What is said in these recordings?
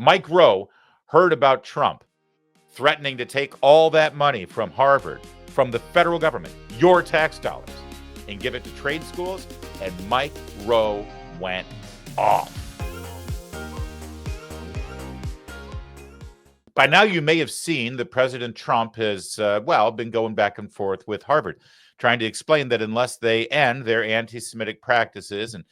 Mike Rowe heard about Trump threatening to take all that money from Harvard, from the federal government, your tax dollars, and give it to trade schools, and Mike Rowe went off. By now, you may have seen that President Trump has, been going back and forth with Harvard, trying to explain that unless they end their anti-Semitic practices and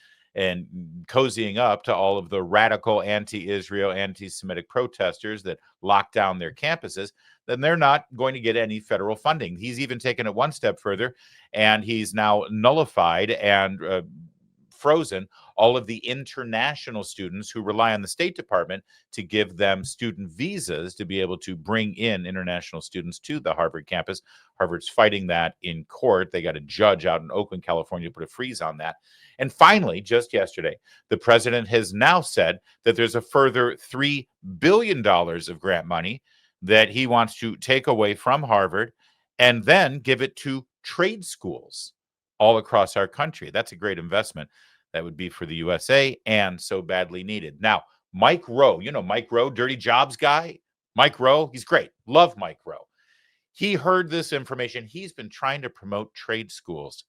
cozying up to all of the radical anti-Israel, anti-Semitic protesters that lock down their campuses, then they're not going to get any federal funding. He's even taken it one step further, and he's now nullified and frozen all of the international students who rely on the State Department to give them student visas to be able to bring in international students to the Harvard campus. Harvard's fighting that in court. They got a judge out in Oakland, California, put a freeze on that. And finally, just yesterday, the president has now said that there's a further $3 billion of grant money that he wants to take away from Harvard and then give it to trade schools all across our country. That's a great investment. That would be for the USA and so badly needed. Now, Mike Rowe, you know Mike Rowe, dirty jobs guy. Mike Rowe, he's great. Love Mike Rowe. He heard this information. He's been trying to promote trade schools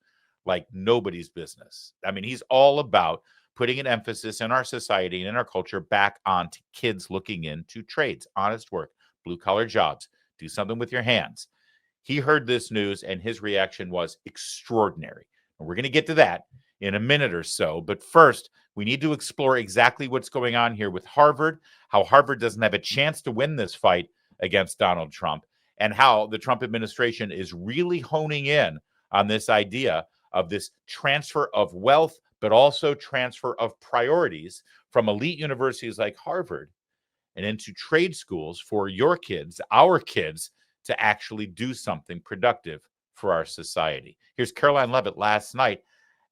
like nobody's business. I mean, he's all about putting an emphasis in our society and in our culture back onto kids looking into trades, honest work, blue-collar jobs, do something with your hands. He heard this news, and his reaction was extraordinary. And we're going to get to that in a minute or so. But first, we need to explore exactly what's going on here with Harvard, how Harvard doesn't have a chance to win this fight against Donald Trump, and how the Trump administration is really honing in on this idea of this transfer of wealth, but also transfer of priorities from elite universities like Harvard and into trade schools for your kids, our kids, to actually do something productive for our society. Here's Karoline Leavitt last night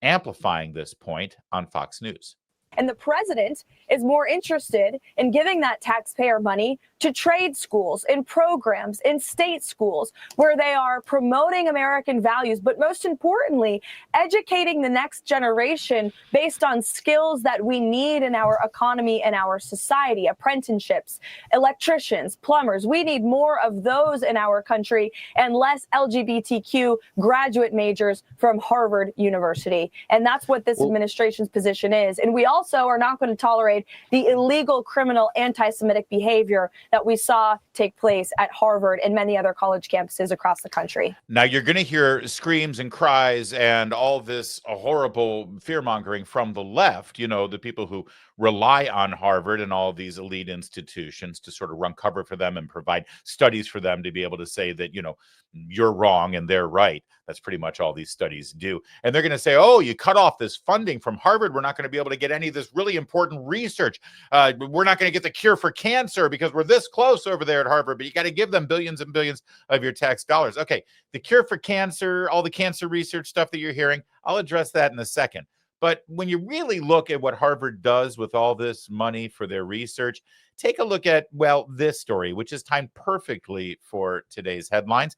amplifying this point on Fox News. And the president is more interested in giving that taxpayer money to trade schools, in programs, in state schools, where they are promoting American values, but most importantly, educating the next generation based on skills that we need in our economy and our society. Apprenticeships, electricians, plumbers. We need more of those in our country and less LGBTQ graduate majors from Harvard University. And that's what this administration's position is. And we also are not going to tolerate the illegal, criminal, anti-Semitic behavior that we saw take place at Harvard and many other college campuses across the country. Now, you're going to hear screams and cries and all this horrible fear-mongering from the left, you know, the people who rely on Harvard and all these elite institutions to sort of run cover for them and provide studies for them to be able to say that, you know, you're wrong and they're right. That's pretty much all these studies do. And they're going to say, oh, you cut off this funding from Harvard, we're not going to be able to get any of this really important research. We're not going to get the cure for cancer because we're this close over there at Harvard, but you got to give them billions and billions of your tax dollars. Okay, the cure for cancer, all the cancer research stuff that you're hearing, I'll address that in a second. But when you really look at what Harvard does with all this money for their research, take a look at, well, this story, which is timed perfectly for today's headlines.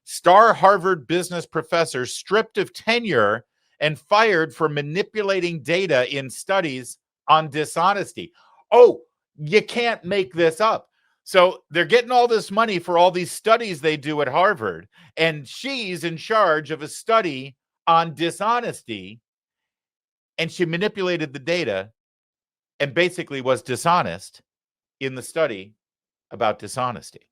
Star Harvard business professor stripped of tenure and fired for manipulating data in studies on dishonesty. Oh, you can't make this up. So they're getting all this money for all these studies they do at Harvard, and she's in charge of a study on dishonesty, and she manipulated the data and basically was dishonest in the study about dishonesty.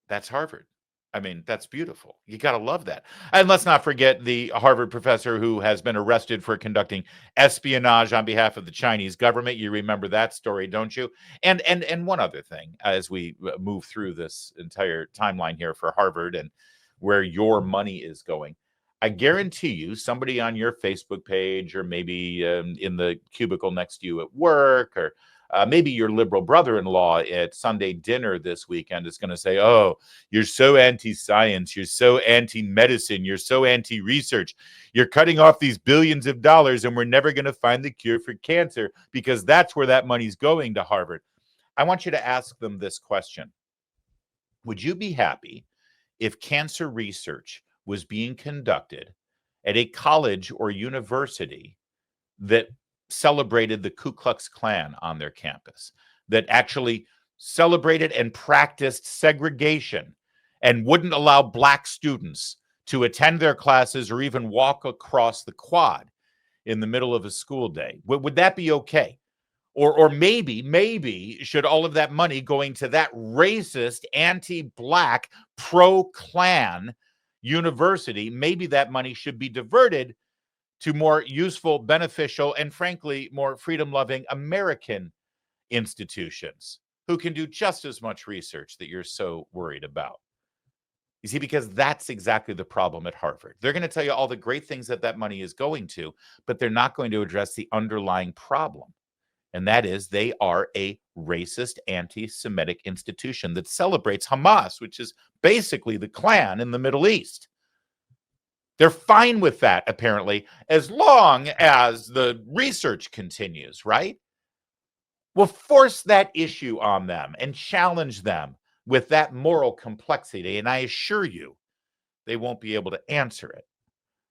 That's Harvard. I mean, that's beautiful. You got to love that. And let's not forget the Harvard professor who has been arrested for conducting espionage on behalf of the Chinese government. You remember that story, don't you? And one other thing, as we move through this entire timeline here for Harvard and where your money is going, I guarantee you somebody on your Facebook page or maybe in the cubicle next to you at work or maybe your liberal brother-in-law at Sunday dinner this weekend is going to say, oh, you're so anti-science, you're so anti-medicine, you're so anti-research, you're cutting off these billions of dollars and we're never going to find the cure for cancer because that's where that money's going to Harvard. I want you to ask them this question. Would you be happy if cancer research was being conducted at a college or university that celebrated the Ku Klux Klan on their campus, that actually celebrated and practiced segregation and wouldn't allow Black students to attend their classes or even walk across the quad in the middle of a school day. Would that be okay? Or maybe should all of that money going to that racist, anti-Black, pro-Klan university, maybe that money should be diverted to more useful, beneficial, and frankly, more freedom-loving American institutions who can do just as much research that you're so worried about. You see, because that's exactly the problem at Harvard. They're going to tell you all the great things that that money is going to, but they're not going to address the underlying problem. And that is they are a racist, anti-Semitic institution that celebrates Hamas, which is basically the Klan in the Middle East. They're fine with that, apparently, as long as the research continues, right? Well, force that issue on them and challenge them with that moral complexity, and I assure you, they won't be able to answer it.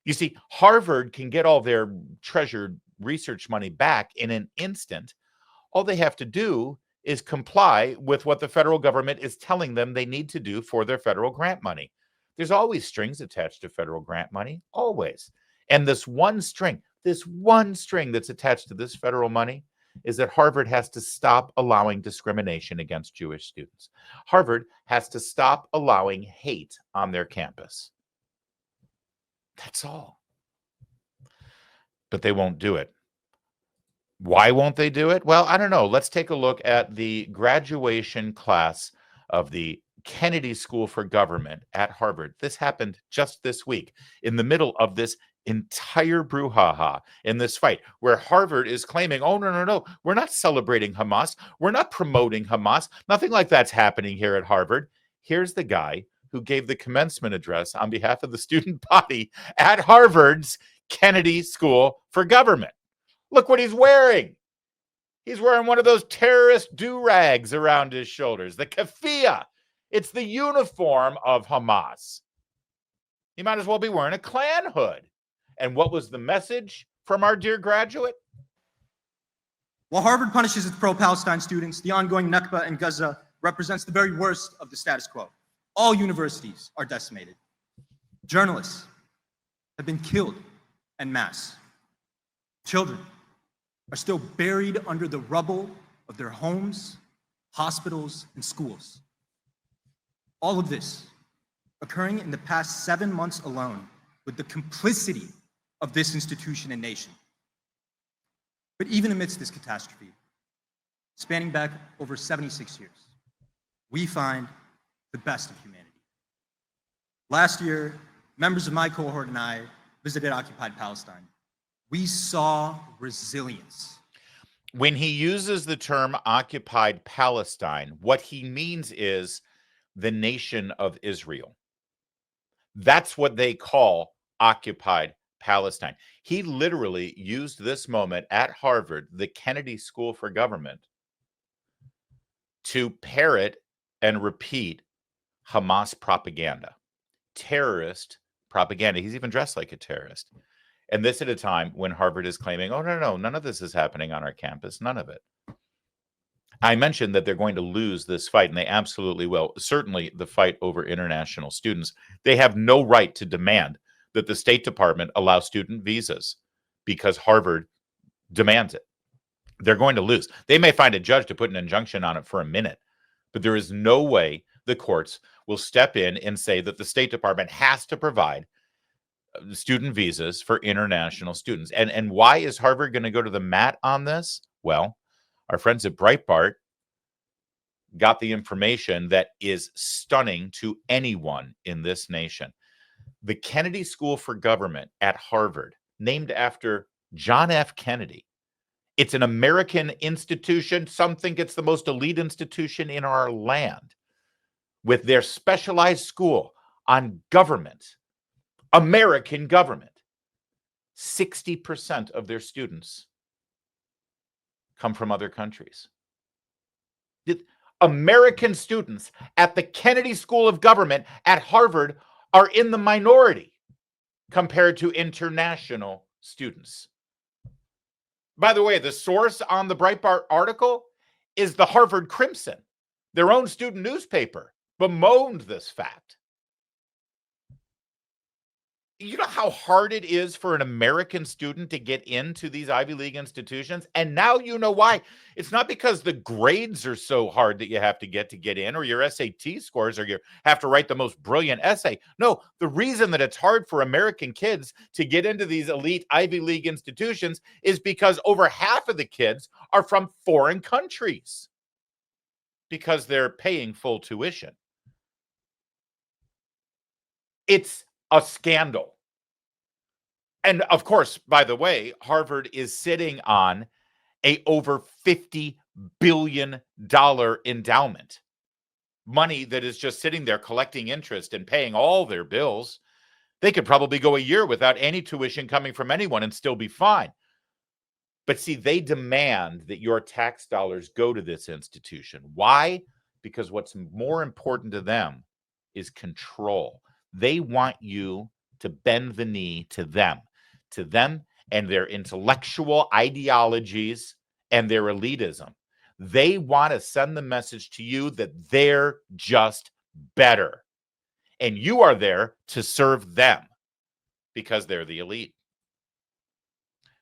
You see, Harvard can get all their treasured research money back in an instant. All they have to do is comply with what the federal government is telling them they need to do for their federal grant money. There's always strings attached to federal grant money, always. And this one string that's attached to this federal money is that Harvard has to stop allowing discrimination against Jewish students. Harvard has to stop allowing hate on their campus. That's all. But they won't do it. Why won't they do it? Well, I don't know. Let's take a look at the graduation class of the Kennedy School for Government at Harvard. This happened just this week in the middle of this entire brouhaha in this fight where Harvard is claiming, oh, no, we're not celebrating Hamas. We're not promoting Hamas. Nothing like that's happening here at Harvard. Here's the guy who gave the commencement address on behalf of the student body at Harvard's Kennedy School for Government. Look what he's wearing. He's wearing one of those terrorist do-rags around his shoulders, the keffiyeh. It's the uniform of Hamas. He might as well be wearing a Klan hood. And what was the message from our dear graduate? While Harvard punishes its pro-Palestine students, the ongoing Nakba in Gaza represents the very worst of the status quo. All universities are decimated. Journalists have been killed en masse. Children are still buried under the rubble of their homes, hospitals, and schools. All of this occurring in the past 7 months alone with the complicity of this institution and nation. But even amidst this catastrophe, spanning back over 76 years, we find the best of humanity. Last year, members of my cohort and I visited occupied Palestine. We saw resilience. When he uses the term occupied Palestine, what he means is the nation of Israel. That's what they call occupied Palestine. He literally used this moment at Harvard, the Kennedy School for Government, to parrot and repeat Hamas propaganda, terrorist propaganda. He's even dressed like a terrorist. And this at a time when Harvard is claiming, oh, no, none of this is happening on our campus, none of it. I mentioned that they're going to lose this fight, and they absolutely will. Certainly the fight over international students. They have no right to demand that the State Department allow student visas because Harvard demands it. They're going to lose. They may find a judge to put an injunction on it for a minute, but there is no way the courts will step in and say that the State Department has to provide student visas for international students. And why is Harvard going to go to the mat on this? Well, our friends at Breitbart got the information that is stunning to anyone in this nation. The Kennedy School for Government at Harvard, named after John F. Kennedy. It's an American institution. Some think it's the most elite institution in our land. With their specialized school on government, American government, 60% of their students come from other countries. American students at the Kennedy School of Government at Harvard are in the minority compared to international students. By the way, the source on the Breitbart article is the Harvard Crimson. Their own student newspaper bemoaned this fact. You know how hard it is for an American student to get into these Ivy League institutions? And now you know why. It's not because the grades are so hard that you have to get in, or your SAT scores, or you have to write the most brilliant essay. No, the reason that it's hard for American kids to get into these elite Ivy League institutions is because over half of the kids are from foreign countries because they're paying full tuition. It's a scandal. And of course, by the way, Harvard is sitting on a over $50 billion endowment, money that is just sitting there collecting interest and paying all their bills. They could probably go a year without any tuition coming from anyone and still be fine. But see, they demand that your tax dollars go to this institution. Why? Because what's more important to them is control. They want you to bend the knee to them and their intellectual ideologies and their elitism. They want to send the message to you that they're just better. And you are there to serve them because they're the elite.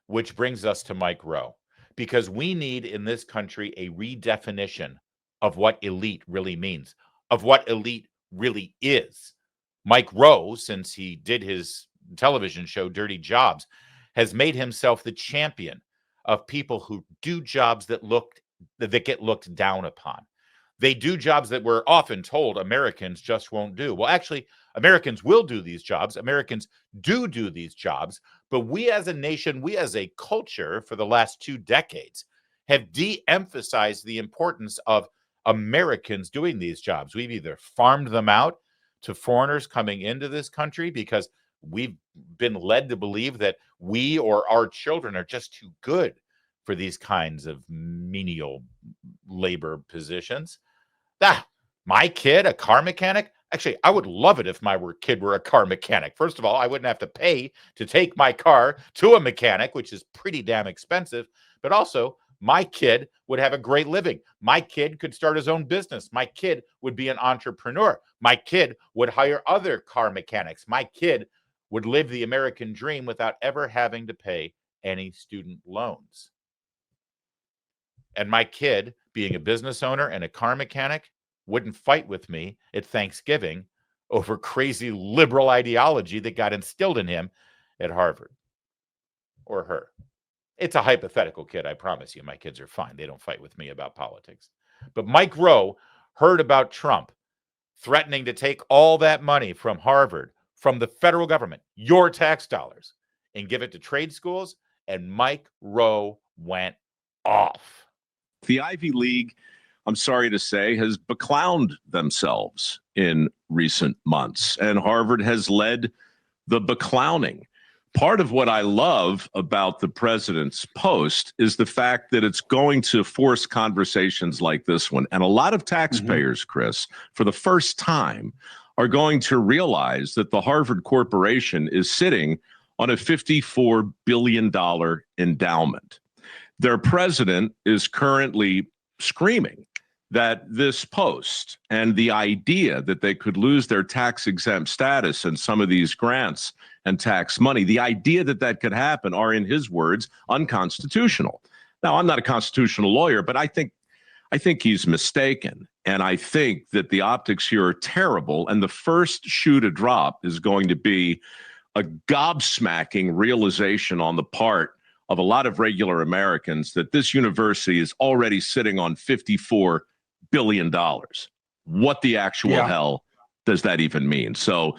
Which brings us to Mike Rowe, because we need in this country a redefinition of what elite really means, of what elite really is. Mike Rowe, since he did his television show Dirty Jobs, has made himself the champion of people who do jobs that get looked down upon. They do jobs that we're often told Americans just won't do. Well, actually, Americans will do these jobs. Americans do these jobs. But we as a nation, we as a culture for the last 2 decades have de-emphasized the importance of Americans doing these jobs. We've either farmed them out to foreigners coming into this country because we've been led to believe that we or our children are just too good for these kinds of menial labor positions. My kid, a car mechanic? Actually, I would love it if my kid were a car mechanic. First of all, I wouldn't have to pay to take my car to a mechanic, which is pretty damn expensive. But also, my kid would have a great living. My kid could start his own business. My kid would be an entrepreneur. My kid would hire other car mechanics. My kid would live the American dream without ever having to pay any student loans. And my kid, being a business owner and a car mechanic, wouldn't fight with me at Thanksgiving over crazy liberal ideology that got instilled in him at Harvard or her. It's a hypothetical kid, I promise you. My kids are fine. They don't fight with me about politics. But Mike Rowe heard about Trump threatening to take all that money from Harvard, from the federal government, your tax dollars, and give it to trade schools, and Mike Rowe went off. The Ivy League, I'm sorry to say, has beclowned themselves in recent months, and Harvard has led the beclowning. Part of what I love about the president's post is the fact that it's going to force conversations like this one. And a lot of taxpayers, Chris, for the first time, are going to realize that the Harvard Corporation is sitting on a $54 billion endowment. Their president is currently screaming that this post and the idea that they could lose their tax-exempt status and some of these grants and tax money, the idea that that could happen are, in his words, unconstitutional. Now, I'm not a constitutional lawyer, but I think he's mistaken. And I think that the optics here are terrible. And the first shoe to drop is going to be a gobsmacking realization on the part of a lot of regular Americans that this university is already sitting on $54 billion. What the actual hell does that even mean? So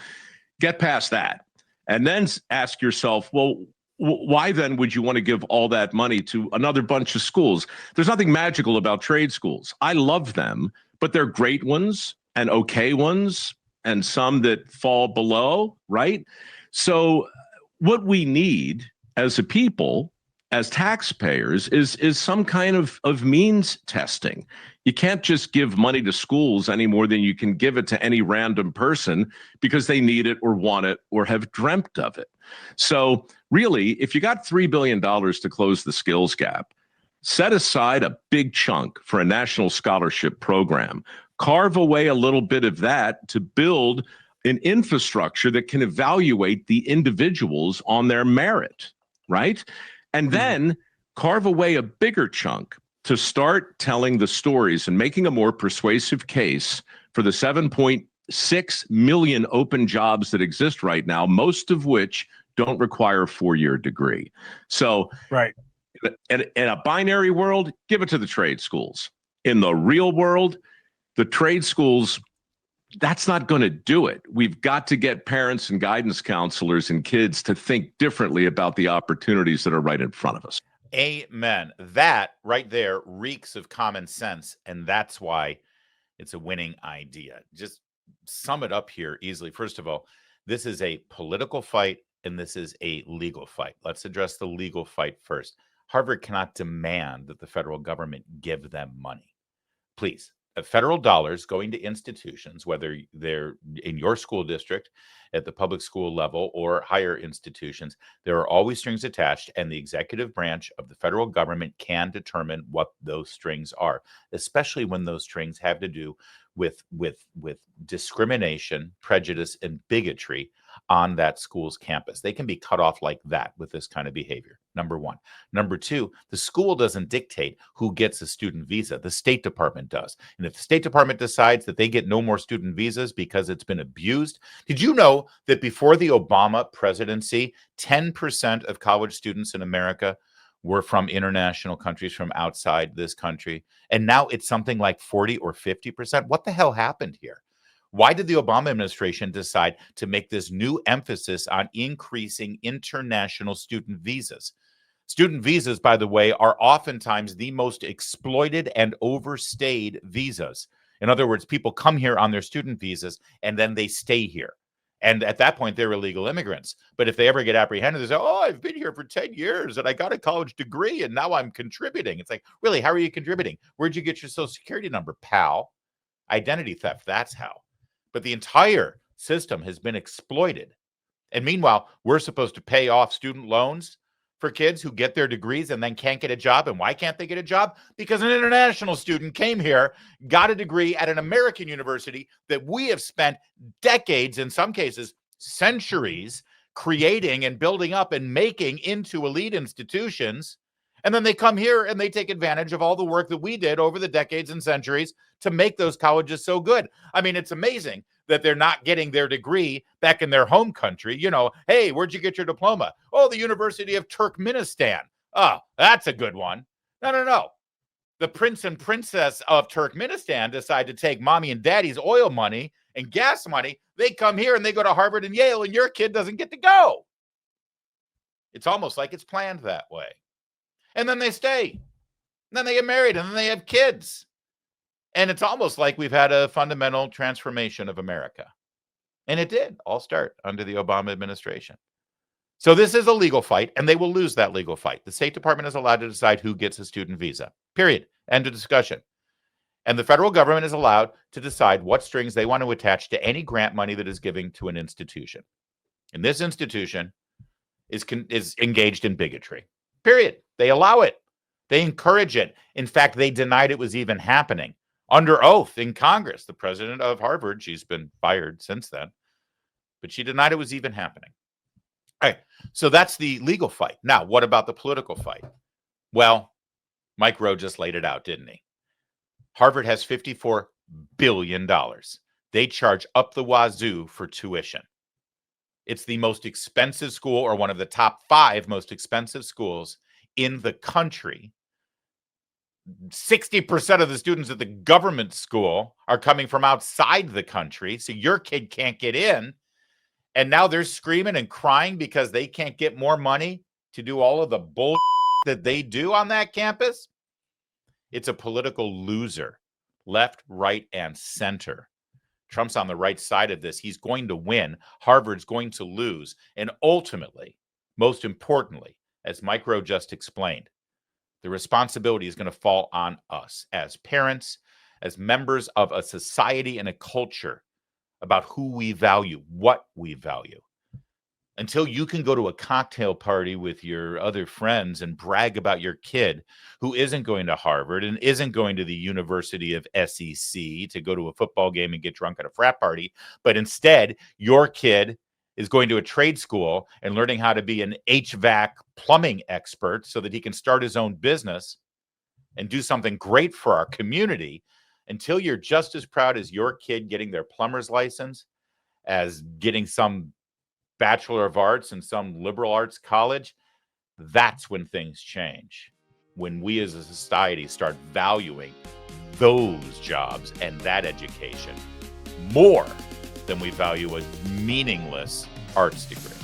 get past that and then ask yourself, well, why then would you want to give all that money to another bunch of schools? There's nothing magical about trade schools. I love them, but they're great ones and okay ones and some that fall below, right? So what we need as a people, as taxpayers, is some kind of means testing. You can't just give money to schools any more than you can give it to any random person because they need it or want it or have dreamt of it. So really, if you got $3 billion to close the skills gap, set aside a big chunk for a national scholarship program, carve away a little bit of that to build an infrastructure that can evaluate the individuals on their merit, right? And then carve away a bigger chunk to start telling the stories and making a more persuasive case for the 7.6 million open jobs that exist right now, most of which don't require a 4-year degree. So Right. in a binary world, give it to the trade schools. In the real world, the trade schools, that's not going to do it. We've got to get parents and guidance counselors and kids to think differently about the opportunities that are right in front of us. Amen. That right there reeks of common sense, and that's why it's a winning idea. Just sum it up here easily. First of all, this is a political fight and this is a legal fight. Let's address the legal fight first. Harvard cannot demand that the federal government give them money. Please. Federal dollars going to institutions, whether they're in your school district, at the public school level, or higher institutions, there are always strings attached, and the executive branch of the federal government can determine what those strings are, especially when those strings have to do with discrimination, prejudice, and bigotry on that school's campus. They can be cut off like that with this kind of behavior, number one. Number two, the school doesn't dictate who gets a student visa. The State Department does. And if the State Department decides that they get no more student visas because it's been abused, did you know that before the Obama presidency, 10% of college students in America were from international countries, from outside this country? And now it's something like 40 or 50%. What the hell happened here? Why did the Obama administration decide to make this new emphasis on increasing international student visas? Student visas, by the way, are oftentimes the most exploited and overstayed visas. In other words, people come here on their student visas and then they stay here. And at that point, they're illegal immigrants. But if they ever get apprehended, they say, oh, I've been here for 10 years and I got a college degree and now I'm contributing. It's like, really, how are you contributing? Where'd you get your social security number, pal? Identity theft, that's how. But the entire system has been exploited. And meanwhile, we're supposed to pay off student loans for kids who get their degrees and then can't get a job. And why can't they get a job? Because an international student came here, got a degree at an American university that we have spent decades, in some cases, centuries, creating and building up and making into elite institutions. And then they come here and they take advantage of all the work that we did over the decades and centuries to make those colleges so good. I mean, it's amazing that they're not getting their degree back in their home country. You know, hey, where'd you get your diploma? Oh, the University of Turkmenistan. Oh, that's a good one. No. The prince and princess of Turkmenistan decide to take mommy and daddy's oil money and gas money. They come here and they go to Harvard and Yale, and your kid doesn't get to go. It's almost like it's planned that way. And then they stay. And then they get married, and then they have kids. And it's almost like we've had a fundamental transformation of America. And it did all start under the Obama administration. So this is a legal fight, and they will lose that legal fight. The State Department is allowed to decide who gets a student visa, period. End of discussion. And the federal government is allowed to decide what strings they want to attach to any grant money that is given to an institution. And this institution is engaged in bigotry, period. They allow it. They encourage it. In fact, they denied it was even happening. Under oath in Congress, the president of Harvard, she's been fired since then, but she denied it was even happening. All right, so that's the legal fight. Now, what about the political fight? Well, Mike Rowe just laid it out, didn't he? Harvard has $54 billion. They charge up the wazoo for tuition. It's the most expensive school, or one of the top 5 most expensive schools in the country. 60% of the students at the government school are coming from outside the country. So your kid can't get in. And now they're screaming and crying because they can't get more money to do all of the bull that they do on that campus. It's a political loser, left, right, and center. Trump's on the right side of this. He's going to win. Harvard's going to lose. And ultimately, most importantly, as Mike Rowe just explained, the responsibility is going to fall on us as parents, as members of a society and a culture, about who we value, what we value. until you can go to a cocktail party with your other friends and brag about your kid who isn't going to Harvard and isn't going to the University of SEC to go to a football game and get drunk at a frat party, but instead your kid is going to a trade school and learning how to be an HVAC plumbing expert so that he can start his own business and do something great for our community, until you're just as proud as your kid getting their plumber's license as getting some Bachelor of Arts in some liberal arts college, that's when things change. When we as a society start valuing those jobs and that education more than we value a meaningless arts degree.